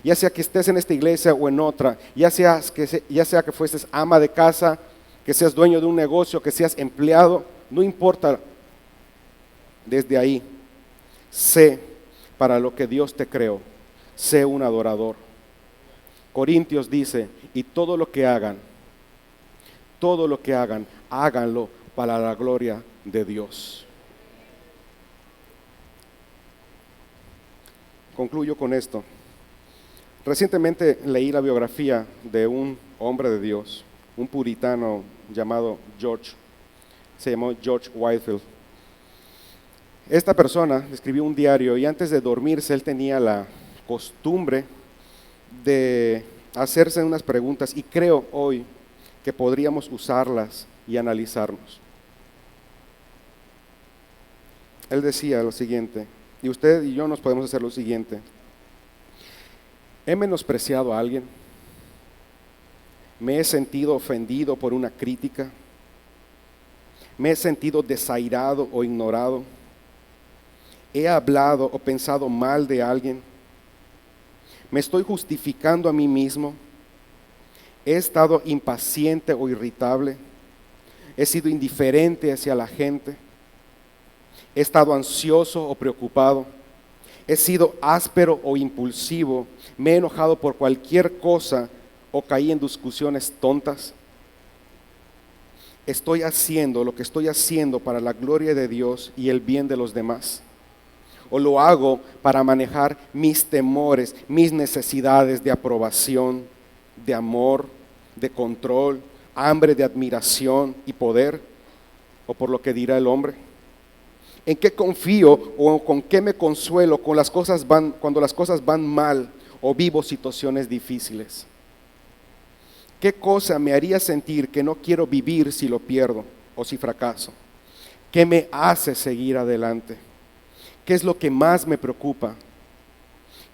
S1: ya sea que estés en esta iglesia o en otra, ya sea que fueses ama de casa, que seas dueño de un negocio, que seas empleado, no importa. Desde ahí, sé para lo que Dios te creó, sé un adorador. Corintios dice, y todo lo que hagan, háganlo para la gloria de Dios. Concluyo con esto. Recientemente leí la biografía de un hombre de Dios, un puritano llamado se llamó George Whitefield. Esta persona escribió un diario y antes de dormirse él tenía la costumbre de hacerse unas preguntas y creo hoy que podríamos usarlas y analizarnos. Él decía lo siguiente, y usted y yo nos podemos hacer lo siguiente: ¿he menospreciado a alguien? ¿Me he sentido ofendido por una crítica? ¿Me he sentido desairado o ignorado? ¿He hablado o pensado mal de alguien? ¿Me estoy justificando a mí mismo? ¿He estado impaciente o irritable? ¿He sido indiferente hacia la gente? He estado ansioso o preocupado. He sido áspero o impulsivo. Me he enojado por cualquier cosa o caí en discusiones tontas. Estoy haciendo lo que estoy haciendo para la gloria de Dios y el bien de los demás. O lo hago para manejar mis temores, mis necesidades de aprobación, de amor, de control, hambre de admiración y poder, o por lo que dirá el hombre. ¿En qué confío o con qué me consuelo cuando las cosas van mal o vivo situaciones difíciles? ¿Qué cosa me haría sentir que no quiero vivir si lo pierdo o si fracaso? ¿Qué me hace seguir adelante? ¿Qué es lo que más me preocupa?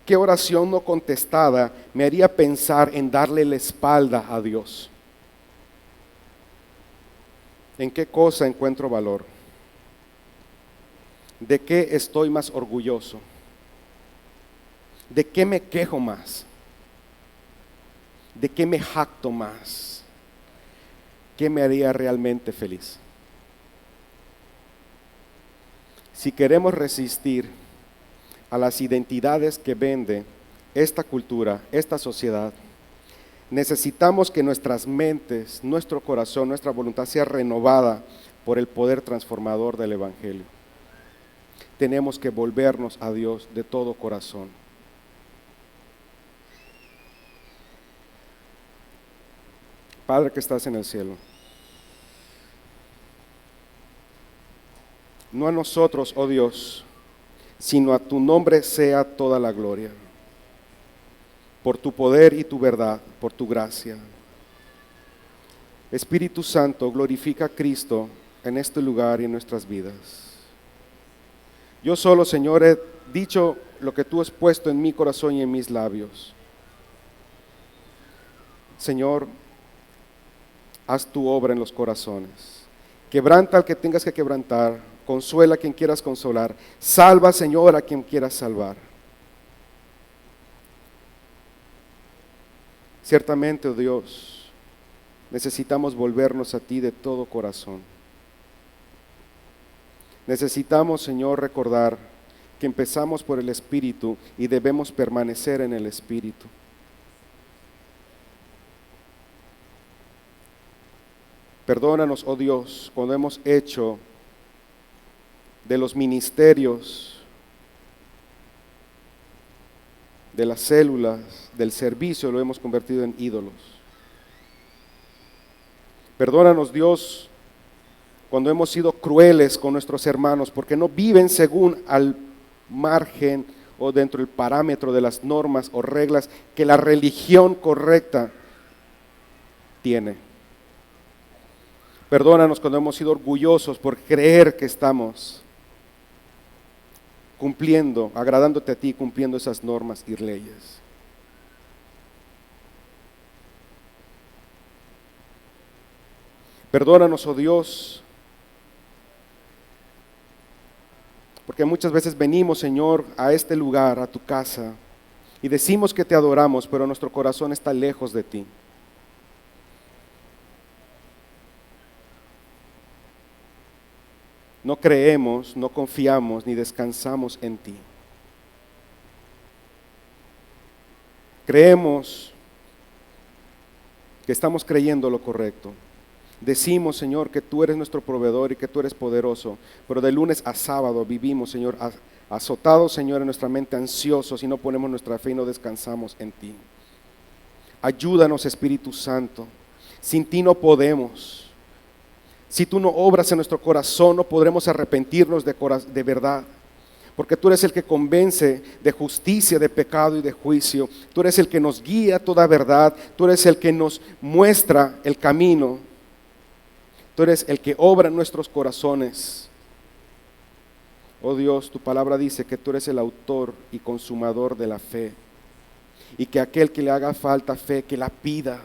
S1: ¿Qué oración no contestada me haría pensar en darle la espalda a Dios? ¿En qué cosa encuentro valor? ¿De qué estoy más orgulloso? ¿De qué me quejo más? ¿De qué me jacto más? ¿Qué me haría realmente feliz? Si queremos resistir a las identidades que vende esta cultura, esta sociedad, necesitamos que nuestras mentes, nuestro corazón, nuestra voluntad sea renovada por el poder transformador del Evangelio. Tenemos que volvernos a Dios de todo corazón. Padre que estás en el cielo, no a nosotros, oh Dios, sino a tu nombre sea toda la gloria, por tu poder y tu verdad, por tu gracia. Espíritu Santo, glorifica a Cristo en este lugar y en nuestras vidas. Yo solo, Señor, he dicho lo que tú has puesto en mi corazón y en mis labios. Señor, haz tu obra en los corazones. Quebranta al que tengas que quebrantar, consuela a quien quieras consolar, salva, Señor, a quien quieras salvar. Ciertamente, oh Dios, necesitamos volvernos a ti de todo corazón. Necesitamos, Señor, recordar que empezamos por el Espíritu y debemos permanecer en el Espíritu. Perdónanos, oh Dios, cuando hemos hecho de los ministerios, de las células, del servicio, lo hemos convertido en ídolos. Perdónanos, Dios, cuando hemos sido crueles con nuestros hermanos, porque no viven según al margen o dentro del parámetro de las normas o reglas que la religión correcta tiene. Perdónanos cuando hemos sido orgullosos por creer que estamos cumpliendo, agradándote a ti, cumpliendo esas normas y leyes. Perdónanos, oh Dios, porque muchas veces venimos, Señor, a este lugar, a tu casa, y decimos que te adoramos, pero nuestro corazón está lejos de ti. No creemos, no confiamos, ni descansamos en ti. Creemos que estamos creyendo lo correcto. Decimos, Señor, que tú eres nuestro proveedor y que tú eres poderoso, pero de lunes a sábado vivimos, Señor, azotados, Señor, en nuestra mente, ansiosos, y no ponemos nuestra fe y no descansamos en ti. Ayúdanos, Espíritu Santo. Sin ti no podemos. Si tú no obras en nuestro corazón, no podremos arrepentirnos de verdad. Porque tú eres el que convence de justicia, de pecado y de juicio. Tú eres el que nos guía a toda verdad. Tú eres el que nos muestra el camino. Tú eres el que obra en nuestros corazones. Oh Dios, tu palabra dice que tú eres el autor y consumador de la fe. Y que aquel que le haga falta fe, que la pida.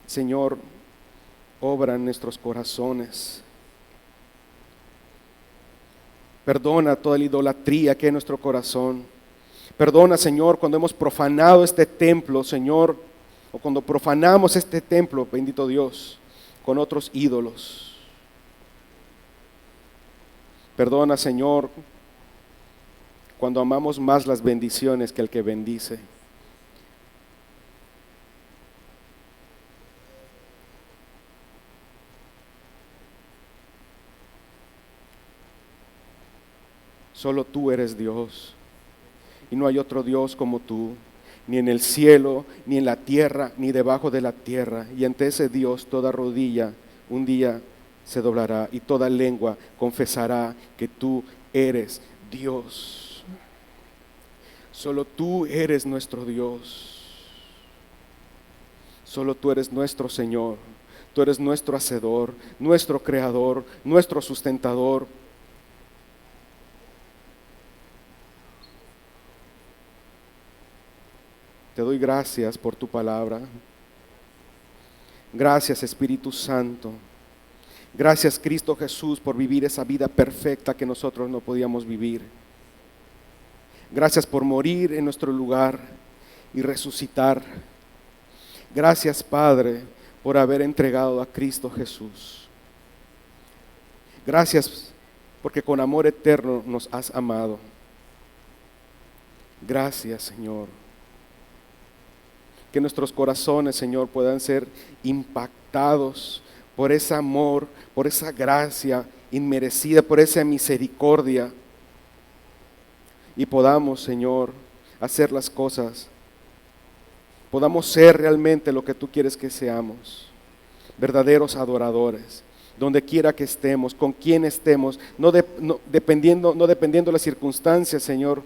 S1: Señor, obra en nuestros corazones. Perdona toda la idolatría que hay en nuestro corazón. Perdona, Señor, cuando hemos profanado este templo, Señor, o cuando profanamos este templo, bendito Dios, con otros ídolos. Perdona, Señor, cuando amamos más las bendiciones que el que bendice. Solo tú eres Dios y no hay otro Dios como tú, ni en el cielo, ni en la tierra, ni debajo de la tierra. Y ante ese Dios toda rodilla un día se doblará y toda lengua confesará que tú eres Dios. Solo tú eres nuestro Dios. Solo tú eres nuestro Señor. Tú eres nuestro hacedor, nuestro creador, nuestro sustentador. Te doy gracias por tu palabra. Gracias, Espíritu Santo. Gracias, Cristo Jesús, por vivir esa vida perfecta que nosotros no podíamos vivir. Gracias por morir en nuestro lugar y resucitar. Gracias, Padre, por haber entregado a Cristo Jesús. Gracias porque con amor eterno nos has amado. Gracias, Señor. Que nuestros corazones, Señor, puedan ser impactados por ese amor, por esa gracia inmerecida, por esa misericordia. Y podamos, Señor, hacer las cosas. Podamos ser realmente lo que tú quieres que seamos. Verdaderos adoradores. Donde quiera que estemos, con quien estemos, no dependiendo de las circunstancias, Señor,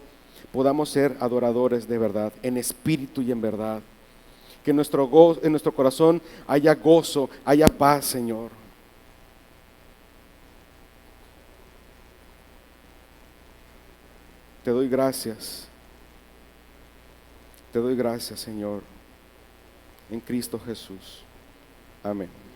S1: podamos ser adoradores de verdad, en espíritu y en verdad. Que en nuestro corazón haya gozo, haya paz, Señor. Te doy gracias. Te doy gracias, Señor, en Cristo Jesús. Amén.